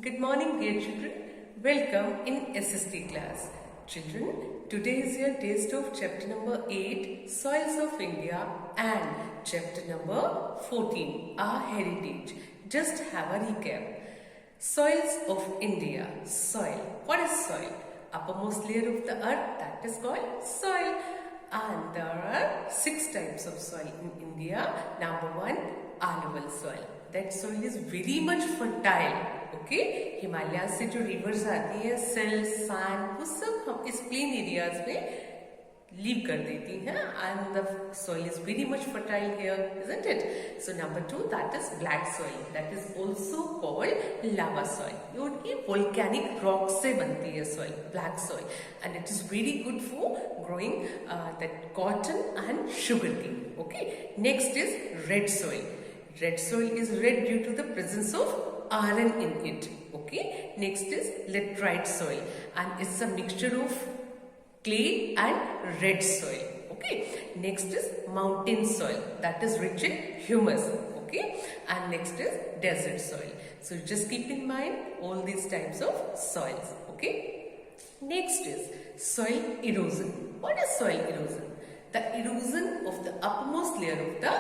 Good morning, dear children. Welcome in SST class. Children, today is your test of chapter number 8, Soils of India, and chapter number 14, Our Heritage. Just have a recap. Soils of India. Soil. What is soil? Uppermost layer of the earth, that is called soil. And there are 6 types of soil in India. Number 1, alluvial soil. That soil is very much fertile. Okay, Himalaya से जो reverse आती है, silt, sand, वो सब हम इस plain areas में leave कर देती हैं, and the soil is very much fertile here, isn't it? So number 2, that is black soil. That is also called lava soil. ये volcanic rock से बनती है soil, black soil, and it is very good for growing that cotton and sugarcane. Okay, next is red soil. Red soil is red due to the presence of iron in it. Okay, next is laterite soil, and it's a mixture of clay and red soil. Okay, next is mountain soil, that is rich in humus. Okay, and next is desert soil. So just keep in mind all these types of soils. Okay, next is soil erosion. What is soil erosion? The erosion of the uppermost layer of the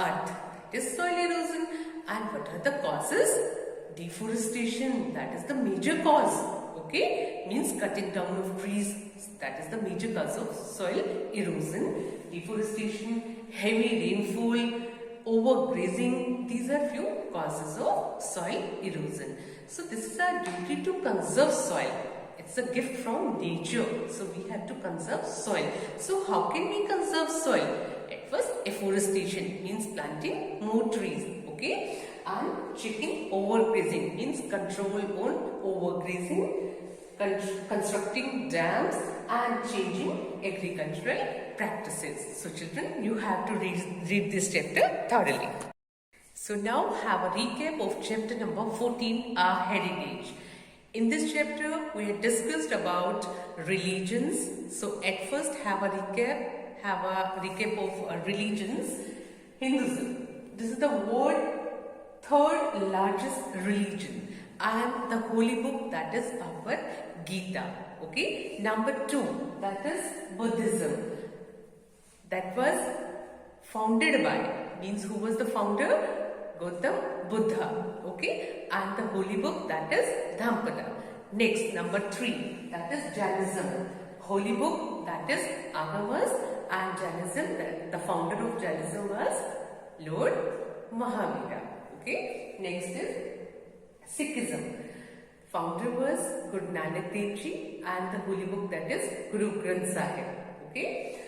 earth, that is soil erosion. And what are the causes? Deforestation, that is the major cause. Okay, means cutting down of trees, that is the major cause of soil erosion. Deforestation, heavy rainfall, overgrazing, these are few causes of soil erosion. So this is our duty to conserve soil. It's a gift from nature, so we have to conserve soil. So how can we conserve soil? At first, afforestation means planting more trees. Okay, and checking overgrazing means control on overgrazing, constructing dams and changing agricultural practices. So children, you have to read this chapter thoroughly. So now have a recap of chapter number 14, Our Heritage. In this chapter, we had discussed about religions. So at first have a recap of religions. Hinduism. This is the world third largest religion, and the holy book, that is our Gita. Okay, number 2, that is Buddhism. That was founded by, means who was the founder? Gautam Buddha. Okay, and the holy book, that is Dhampada. Next, number 3, that is Jainism. Holy book, that is Agamas, and Jainism, the founder of Jainism was Lord Mahavira. Okay, next is Sikhism. Founder was Guru Nanak Dev Ji, and the holy book, that is Guru Granth Sahib. Okay,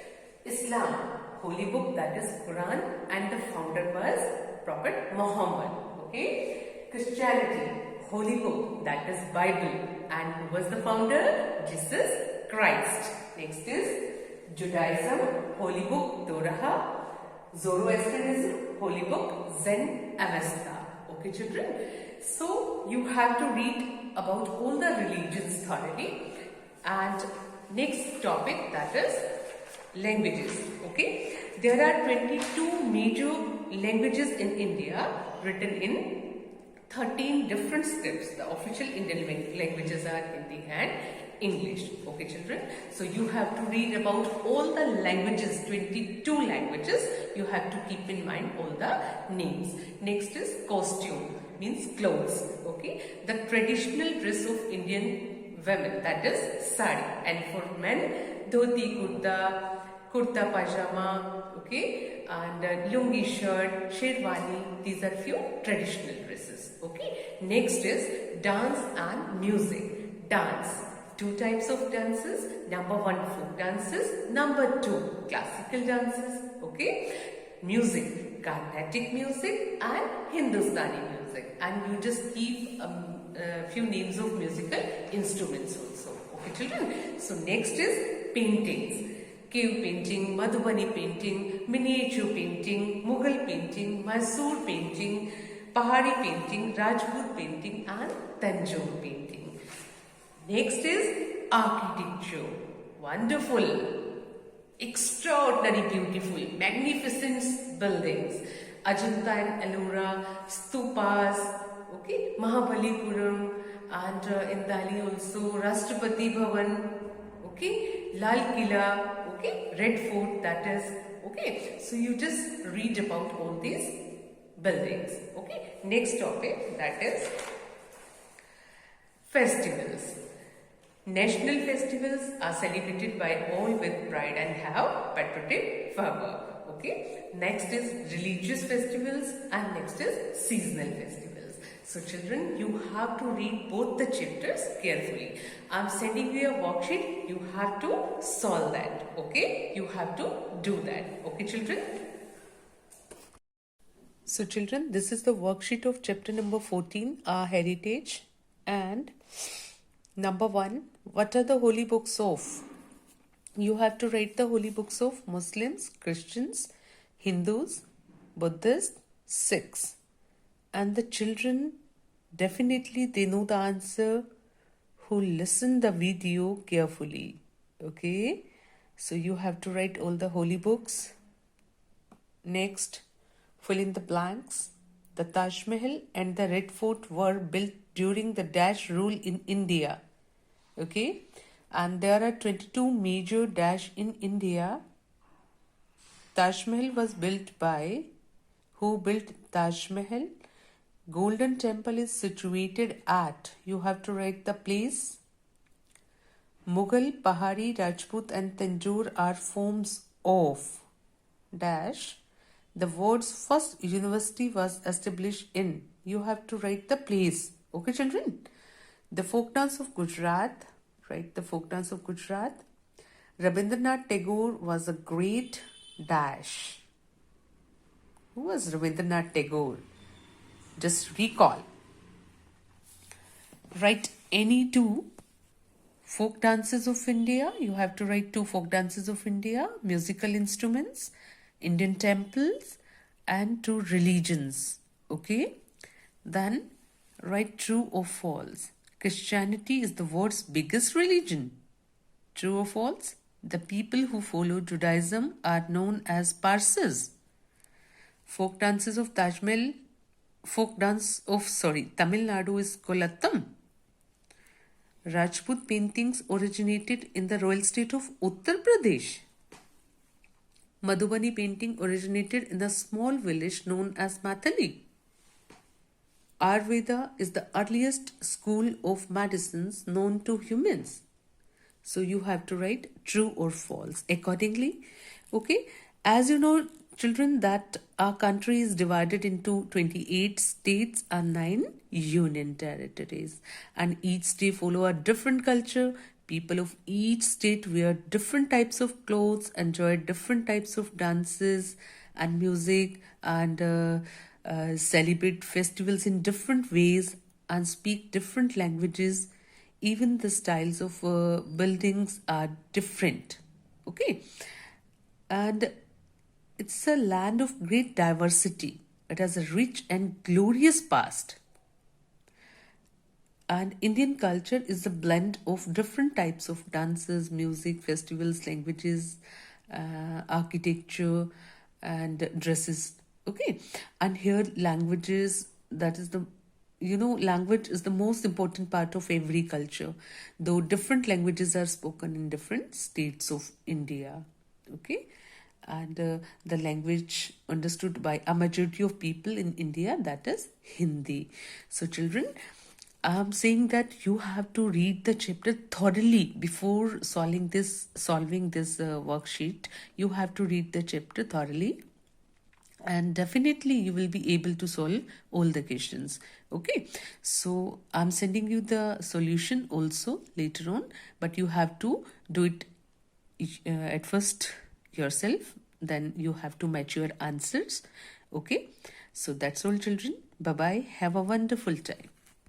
Islam, holy book, that is Quran, and the founder was Prophet Muhammad. Okay, Christianity, holy book, that is Bible, and who was the founder? Jesus Christ. Next is Judaism, holy book Torah. Zoroastrianism, holy book Zen Avesta. Okay children, so you have to read about all the religions thoroughly. And next topic, that is languages. Okay, there are 22 major languages in India, written in 13 different scripts. The official Indian languages are Hindi and English. Okay children, so you have to read about all the languages, 22 languages. You have to keep in mind all the names. Next is costume, means clothes. Okay, the traditional dress of Indian women, that is sari, and for men, dhoti kurta, kurta pajama. Okay, and lungi shirt, sherwani. These are few traditional dresses. Okay, next is dance and music. Dance, 2 types of dances. Number 1, folk dances. Number 2, classical dances. Okay, music, Carnatic music and Hindustani music. And you just keep a few names of musical instruments also. Okay children, so next is paintings. Cave painting, Madhubani painting, miniature painting, Mughal painting, Mysore painting, Pahari painting, Rajput painting and Tanjore painting. Next is architecture. Wonderful, extraordinary, beautiful, magnificent buildings. Ajanta and Ellora, stupas, Okay, Mahabalipuram, and in Delhi also Rashtrapati Bhavan, okay, Lal Killa, okay, Red Fort, that is, okay. So you just read about all these buildings, okay. Next topic, that is festivals. National festivals are celebrated by all with pride and have patriotic fervor. Okay. Next is religious festivals and next is seasonal festivals. So children, you have to read both the chapters carefully. I am sending you a worksheet. You have to solve that. Okay. You have to do that. Okay children. So children, this is the worksheet of chapter number 14, our heritage, and number 1, what are the holy books of? You have to write the holy books of Muslims, Christians, Hindus, Buddhists, Sikhs. And the children, definitely they know the answer who listen the video carefully. Okay. So you have to write all the holy books. Next, fill in the blanks. The Taj Mahal and the Red Fort were built during the dash rule in India. Okay. And there are 22 major dash in India. Taj Mahal was built by, who built Taj Mahal? Golden Temple is situated at, you have to write the place. Mughal, Pahari, Rajput and Tanjore are forms of dash. The world's first university was established in, you have to write the place. Okay children? The folk dance of Gujarat, write the folk dance of Gujarat. Rabindranath Tagore was a great dash. Who was Rabindranath Tagore? Just recall. Write any two folk dances of India. You have to write 2 folk dances of India, musical instruments, Indian temples, and 2 religions. Okay. Then write true or false. Christianity is the world's biggest religion. True or false? The people who follow Judaism are known as Parsis. Folk dances of Tamil Nadu is Kolattam. Rajput paintings originated in the royal state of Uttar Pradesh. Madhubani painting originated in the small village known as Mathali. Ayurveda is the earliest school of medicines known to humans. So you have to write true or false accordingly. Okay. As you know, children, that our country is divided into 28 states and 9 union territories. And each state follow a different culture. People of each state wear different types of clothes, enjoy different types of dances and music, and celebrate festivals in different ways and speak different languages. Even the styles of buildings are different. Okay. And it's a land of great diversity. It has a rich and glorious past. And Indian culture is a blend of different types of dances, music, festivals, languages, architecture, and dresses. Okay. And here languages, that is the language is the most important part of every culture, though different languages are spoken in different states of India. Okay. And the language understood by a majority of people in India, that is Hindi. So children, I'm saying that you have to read the chapter thoroughly before solving this worksheet. You have to read the chapter thoroughly, and definitely you will be able to solve all the questions. Okay. So I'm sending you the solution also later on, but you have to do it at first yourself, then you have to match your answers. Okay. So that's all children. Bye bye. Have a wonderful time.